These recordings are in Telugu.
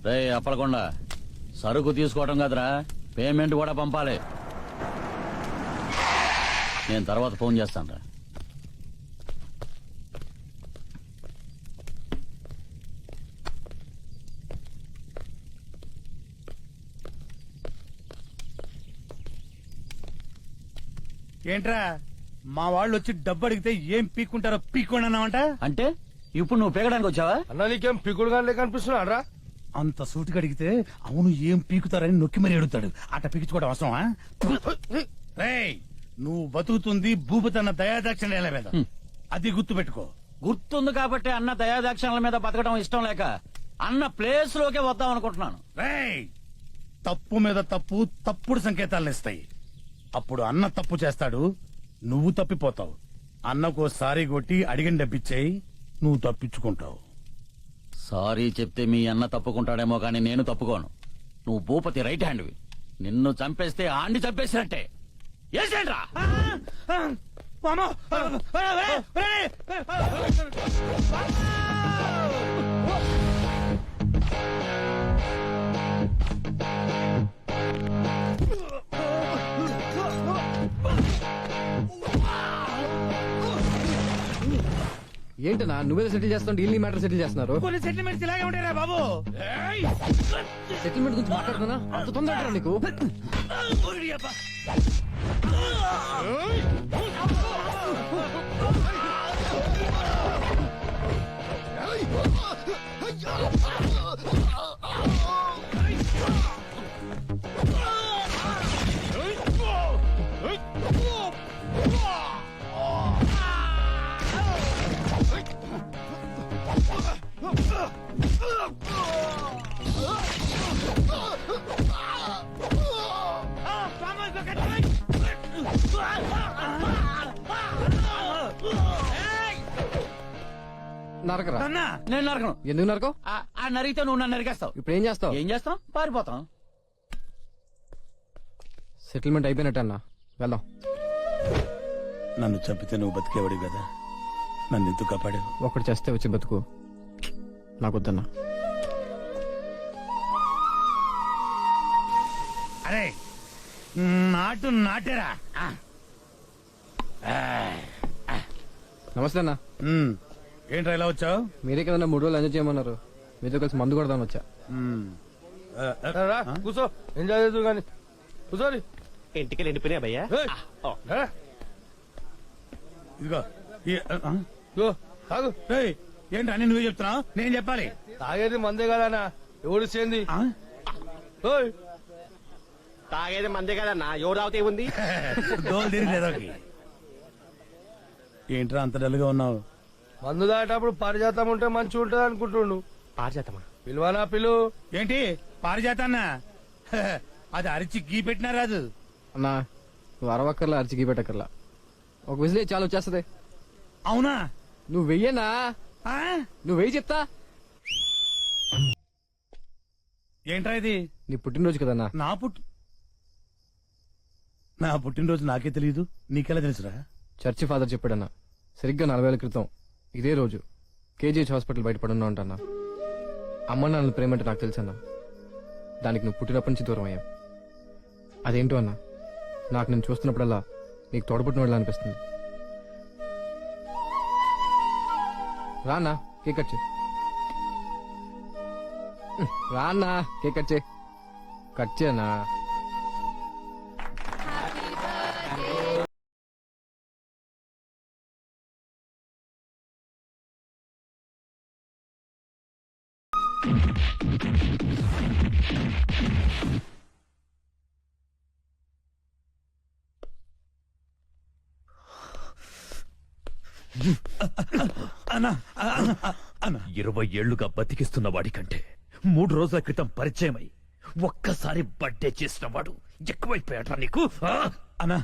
రే అప్పలకొండ, సరుకు తీసుకోవడం కదరా, పేమెంట్ కూడా పంపాలి. నేను తర్వాత ఫోన్ చేస్తాను. ఏంట్రా మా వాళ్ళు వచ్చి డబ్బు అడిగితే ఏం పీక్కుంటారో పీక్కోండి అన్నావంట. అంటే ఇప్పుడు నువ్వు పీకడానికి వచ్చావా? అన్నా నీకేం పిక్కుడుగా లేక అనిపిస్తున్నాడు రా. అంత సూటిగా అడిగితే అవును ఏం పీకుతారని నొక్కి మరీ అడుగుతాడు. అట్ట పీకించుకోవడం అవసరమా? రేయ్, నువ్వు బతుకుతుంది భూపతన్న దయాదాక్షిణ్యాల మీద, అది గుర్తు పెట్టుకో. గుర్తుంది కాబట్టి అన్న దయాదాక్షిణ్యాల మీద బతకడం ఇష్టం లేక అన్న ప్లేస్ లోకే వద్దాం అనుకుంటున్నాను. రేయ్, తప్పు మీద తప్పు తప్పుడు సంకేతాలను ఇస్తాయి. అప్పుడు అన్న తప్పు చేస్తాడు, నువ్వు తప్పిపోతావు. అన్నకో సారీ కొట్టి అడిగిన డబ్బిచ్చేయి, నువ్వు తప్పించుకుంటావు. సారీ చెప్తే మీ అన్న తప్పుకుంటాడేమో కానీ నేను తప్పుకోను. నువ్వు భూపతి రైట్ హ్యాండ్వి. నిన్ను చంపేస్తే ఆండి చంపేసినట్టే. ఏసేంట్రా? ఏంటన్నా నువ్వే సెటిల్ చేస్తావు, డీల్ మ్యాటర్ సెటిల్ చేస్తున్నారు. కొన్ని సెటిల్మెంట్స్ ఇలాగే ఉంటారా బాబు? సెటిల్మెంట్ గురించి మాట్లాడుతున్నా అంత తొందర నీకు? నరకరా? నేను నరకను. ఎందుకు నరకవు? ఆ నరిగితే నువ్వు నన్ను నరికేస్తావు. ఇప్పుడు ఏం చేస్తావు? ఏం చేస్తాం? పారిపోతాం. సెటిల్మెంట్ అయిపోయినట్టు అన్నా, వెళ్దాం. నన్ను చంపితే నువ్వు బతికేవాడు కదా, నన్ను ఎందుకు కాపాడావు? ఒకటి చేస్తే వచ్చి బతుకు, నాకొద్దన్నా. అరే నాటు నాటేరా. నమస్తే అన్న. ఏంట్రా ఇలా వచ్చావు? మీరే కదన్నా 3 రోజులు ఎంజాయ్ చేయమన్నారు, మీతో కలిసి మందు కొడదామని వచ్చా. రా, కూర్చో, ఎంజాయ్ చేద్దు గాని. కూర్చోని ఇంటికి ఎండిపోయినా భయ్యా. ఇదిగో తాగు. ఏంటి అన్ని నువ్వే చెప్తున్నావు, నేను చెప్పాలి? తాగేది మందే కదా ఎవడు చేంది. తాగేది మందే కదన్నా, ఎవరు తాగితే ఉంది. దోలు తిరిగి ఏంట్రా అంత డల్గా ఉన్నావు? మందు దాటప్పుడు పారిజాతం ఉంటే మంచి ఉంటది అనుకుంటుండు. పారిజాతమా? పిలువానా పిలు. ఏంటి పారిజాతన్నా? అది అరిచి గీ పెట్టినా రాదు. అన్నా నువ్వు అరవక్కర్లా, అరిచికి పెట్టక్కర్లా, ఒక విజిలే చాలు వచ్చేస్తుంది. అవునా? నువ్వు వెయ్యనా? నువ్వు వెయ్యి చెప్తా. ఏంట్రా ఇది? నీ పుట్టినరోజు కదన్నా. నా పుట్టినరోజు నాకే తెలియదు, నీకెలా తెలుసురా? చర్చి ఫాదర్ చెప్పాడన్నా, సరిగ్గా 40 ఏళ్ల క్రితం ఇదే రోజు కేజీహెచ్ హాస్పిటల్ బయటపడున్నా ఉంటానా. అమ్మ నాన్న ప్రేమ అంటే నాకు తెలుసన్నా, దానికి నువ్వు పుట్టినప్పటి నుంచి దూరం అయ్యావు. అదేంటో అన్నా, నాకు నేను చూస్తున్నప్పుడల్లా నీకు తోడబుట్టిన వాళ్ళ అనిపిస్తుంది. రానా కేక్ కట్ చేయి. రానా కేక్ కట్ చేయి. కట్ చేయనా? అన్నా 20 ఏళ్లుగా బతికిస్తున్న వాడికంటే 3 రోజుల క్రితం పరిచయమై ఒక్కసారి బర్త్డే చేసిన వాడు ఎక్కువైపోయాడ్రా నీకు. అన్నా,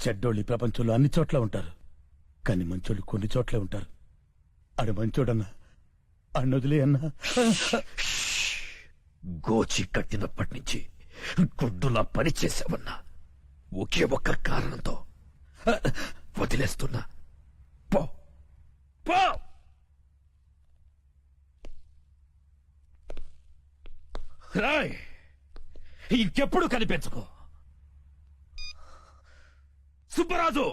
చెడ్డోళ్ళు ఈ ప్రపంచంలో అన్ని చోట్ల ఉంటారు, కానీ మంచోళ్ళు కొన్ని చోట్లే ఉంటారు. అడు మంచోడన్నా, అన్నొదిలే అన్నా. గోచి కట్టినప్పటి నుంచి గుడ్డులా పనిచేసావన్నా, ఒకే ఒక్క కారణంతో వదిలేస్తున్నా. పో పో. రాయ్ ఇంకెప్పుడు కనిపించుకో సుబ్బరాజు.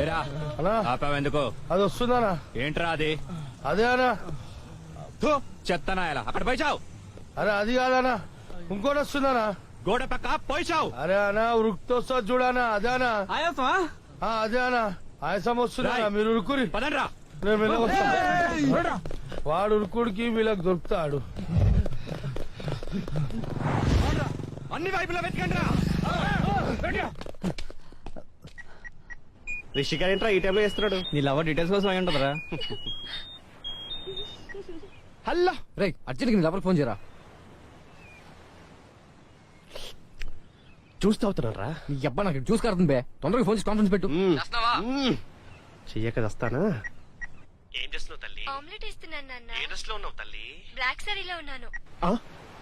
ఏరా అన్నా ఆపావెందుకు? అది వస్తుందనా? ఏంట్రా అది? అదే అనా. థు, చెత్తనాయలా అక్కడ పోయిచావు. అరే అది కాదనా, ఇంకోటి వస్తుందనా. గోడ పక్క పోయిచావు. అరే అనా ఉరుకుతో వస్తుంది చూడనా, అదే అనా. అదే అనా, ఆయాసం వస్తుందా? రాయ్. మీరు ఉరుకురి, పదండ్రా. నేను మెల్లగా వస్తా. వాడు ఉరుకుడికి వీళ్ళకి దొరుకుతాడు. అన్ని వైపులా వెతకండ్రా. రిషి గారు ఏంట్రా ఈ టైంలో చేస్తున్నాడు? నీ లవర్ డీటెయిల్స్ కోసం అయి ఉంటుందిరా. హల్లో రే అర్జెంట్కి నీ లవర్కి ఫోన్ చేయరా. చూస్తూ అవుతున్నారా? నీ అబ్బా నాకు చూసి కడుతుంది బే. తొందరగా ఫోన్ చేసి కాన్ఫరెన్స్ పెట్టు. చెయ్యక వస్తానా? ఏం చేస్తున్నావు తల్లి? ఆమ్లెట్ ఇస్తున్నాను నాన్న. ఏ డ్రెస్ లో ఉన్నావు తల్లి? బ్లాక్ సారీలో ఉన్నాను.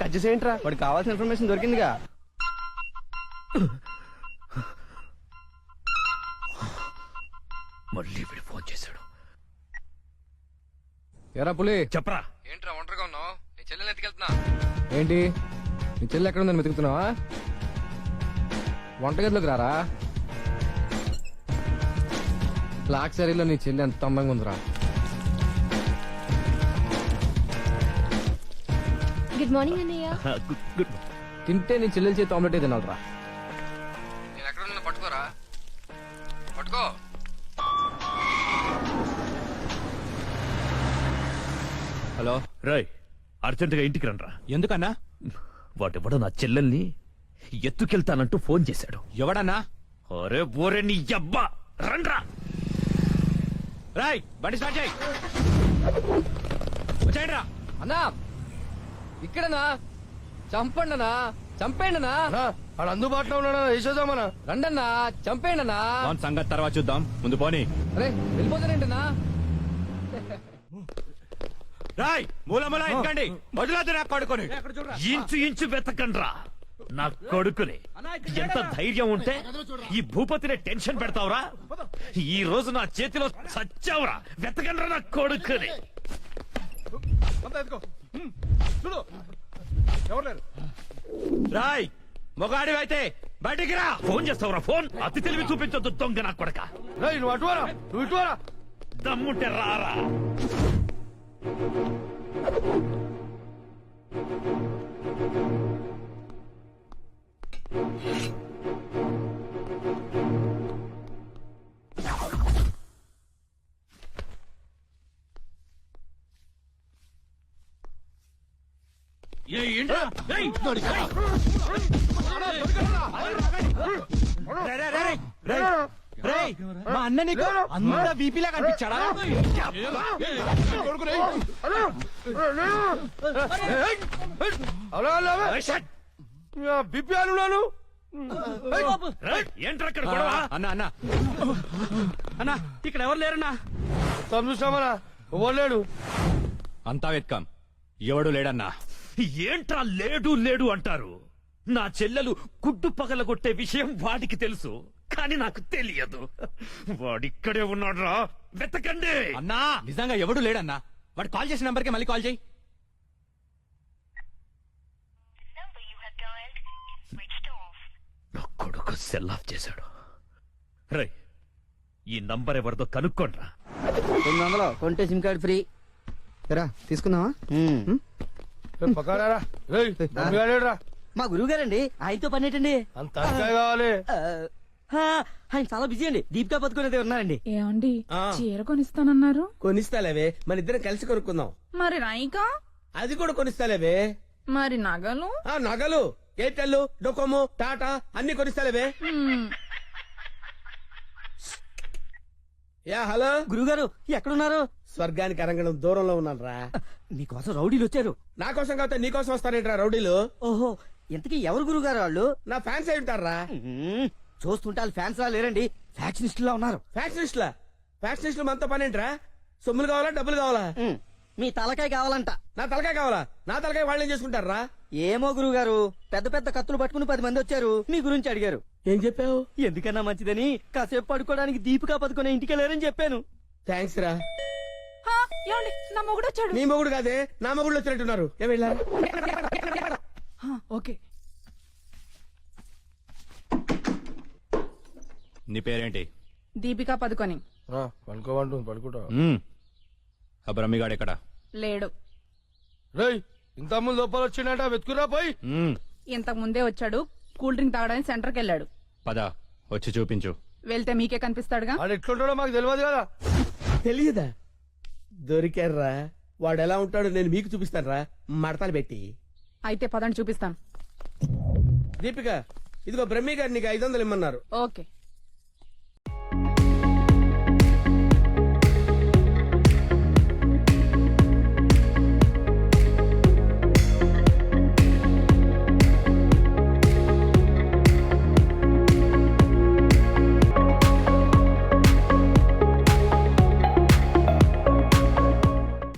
కట్ చేసేంట్రా? వాడికి కావాల్సిన ఇన్ఫర్మేషన్ దొరికిందిగా. మళ్ళీ వీడు ఫోన్ చేశాడు. ఎరా పులి చెప్పరా. ఏంట్రా ఒంటరిగా ఉన్నావు? నీ చెల్లెలు ఎత్తుకెళ్తున్నా. ఏంటి నీ చెల్లెలు ఎక్కడ ఉందని వెతుకుతున్నావా? వంటగదిలోకి రారా. బ్లాక్ సారీలో నీ చెల్లి ఎంత అందంగా ఉందిరా. గుడ్ మార్నింగ్ అన్నయ్య. గుడ్. తింటే నీ చెల్లెల చేతి ఆమ్లెట్ తినాలరా. నేను ఎక్కడ ఉన్నా పట్టుకోరా. పట్టుకో. హలో, రాయ్ అర్జెంటుగా ఇంటికి రండ్రా. ఎందుకన్నా? వాడెవడో నా చెల్లెల్ని ఎత్తుకెళ్తానంటూ ఫోన్ చేశాడు. ఎవడన్నా? అరే బోరే నీ అబ్బా, రండ్రా. రాయ్ బండి స్టార్ట్ చేయి. వచ్చేయండిరా. అన్నా ఇక్కడనా? చంపండనా, చంపేయండినా. అన్నా వాడు అందుబాటులో ఉన్నాడా? వేసేద్దామనా? రండన్నా, చంపేయండినా. అవును సంగతి తర్వాత చూద్దాం, ముందు పోనీ. అరే వెళ్ళిపోతానంటనా. రాయ్ మూల మూల ఎందుకండి? వదిలేదు నా కొడుకుని. ఇంచు ఇంచు వెతకండ్రా నా కొడుకుని. ఎంత ధైర్యం ఉంటే ఈ భూపతిని టెన్షన్ పెడతావురా? ఈ రోజు నా చేతిలో చచ్చావురా. వెతకండ్రా నా కొడుకుని. రాయ్ మొగాడి అయితే బయటికి రా. ఫోన్ చేస్తావురా ఫోన్? అతి తెలివి చూపించొద్దు దొంగ నా కొడక. రేయ్, నువ్వు అటువారా, నువ్వు ఇటువారా. దమ్ముంటే రారా. మా అన్న నీకు అంత బీపీలా కనిపించాడా? హలో హలో బిపి అనున్నాను. ఏంట్రా అక్కడ గొడవ? అన్న అన్న అన్న ఇక్కడ ఎవరు లేరన్నా? చూసామనా ఇవ్వలేడు. అంతా వెతకాం, ఎవడు లేడన్నా. ఏంట్రా లేడు లేడు అంటారు? నా చెల్లెలు గుడ్డు పగలగొట్టే విషయం వాడికి తెలుసు, కానీ నాకు తెలియదు. వాడిక్కడే ఉన్నాడ్రా, వెతకండి. అన్నా నిజంగా ఎవడు లేడన్నా. వాడు కాల్ చేసిన నంబర్కి మళ్ళీ కాల్ చేయి. నా కొడుకు సెల్ ఆఫ్ చేశాడు. రై ఈ నంబర్ ఎవరిదో కనుక్కోండ్రా. 900 కొంటే సిమ్ కార్డ్ ఫ్రీ. రా తీసుకుందామా? పక్కడారా. రేయ్ మమ్మీ గారేడ్రా. మా గురువు గారండి, ఆయనతో పని ఏంటండి? అంత అంకాయ కావాలి. ఆయన చాలా బిజీ అండి. దీపికా పదుకునేది ఉన్నారండి. ఏమండి చీర కొనిస్తానన్నారు? కొనిస్తాలేవే, మన ఇద్దరం కలిసి కొనుక్కుందాం. మరి రాయికా? అది కూడా కొనిస్తాలేవే. మరి నగలు? నగలు ఎయిర్టెల్, డొకోమో, టాటా అన్ని కొనిస్తాలేవే. యా హలో గురుగారు ఎక్కడున్నారు? స్వర్గానికి అరంగడం దూరంలో ఉన్నాను రా. మీకోసం రౌడీలు వచ్చారు. నా కోసం కాకపోతే నీ కోసం వస్తారేంట్రా రౌడీలు? ఓహో, ఇంతకీ ఎవరు గురుగారు వాళ్ళు? నా ఫ్యాన్స్ అయి ఉంటారా? చూస్తుంటే వాళ్ళు ఫ్యాన్స్ లా లేరండి, ఫ్యాక్షనిస్ట్ లా ఉన్నారు. ఫ్యాక్షనిస్టులా? ఫ్యాక్షనిస్టులు మనతో పని ఏంట్రా? సొమ్ములు కావాలా డబ్బులు కావాలా? మీ తలకాయ కావాలంట. నా తలకాయ కావాలా? నా తలకాయ వాళ్ళేం చేసుకుంటారా? ఏమో గురువు గారు, పెద్ద పెద్ద కత్తులు పట్టుకుని 10 మంది వచ్చారు, మీ గురించి అడిగారు. ఏం చెప్పావు? ఎందుకన్నా మంచిదని కాసేపు పడుకోవడానికి దీపికా పదుకునే ఇంటికి వెళ్ళారని చెప్పాను. థ్యాంక్స్ రా. హా, ఏమండి నా మొగుడు వచ్చాడు. నీ మొగుడు కాదే, నా మొగుడు వచ్చినట్టున్నారు. ఏం వెళ్ళారు? హా, ఓకే. నీ పేరేంటి? దీపికా పదుకొని. పడుకోమంటుంది పడుకుంటా. ఆ బ్రహ్మిగాడు ఎక్కడ? లేడు. రేయ్, ఇంత ముందు లోపల వచ్చిండట, వెతుకురా పోయి. ఇంతకు ముందే వచ్చాడు. కూల్ డ్రింక్ తాగడానికి సెంటర్కి వెళ్ళాడు. పద వచ్చి చూపించు. వెళ్తే మీకే కనిపిస్తాడుగా. వాడు ఎట్లుంటాడో మాకు తెలియదు కదా. తెలియదా? దొరికారా? వాడు ఎలా ఉంటాడో నేను మీకు చూపిస్తాను. మడతలు పెట్టి. అయితే పదండి చూపిస్తాను. దీపిక, ఇదిగో బ్రహ్మి గారు నీకు 500 ఇమ్మన్నారు. ఓకే.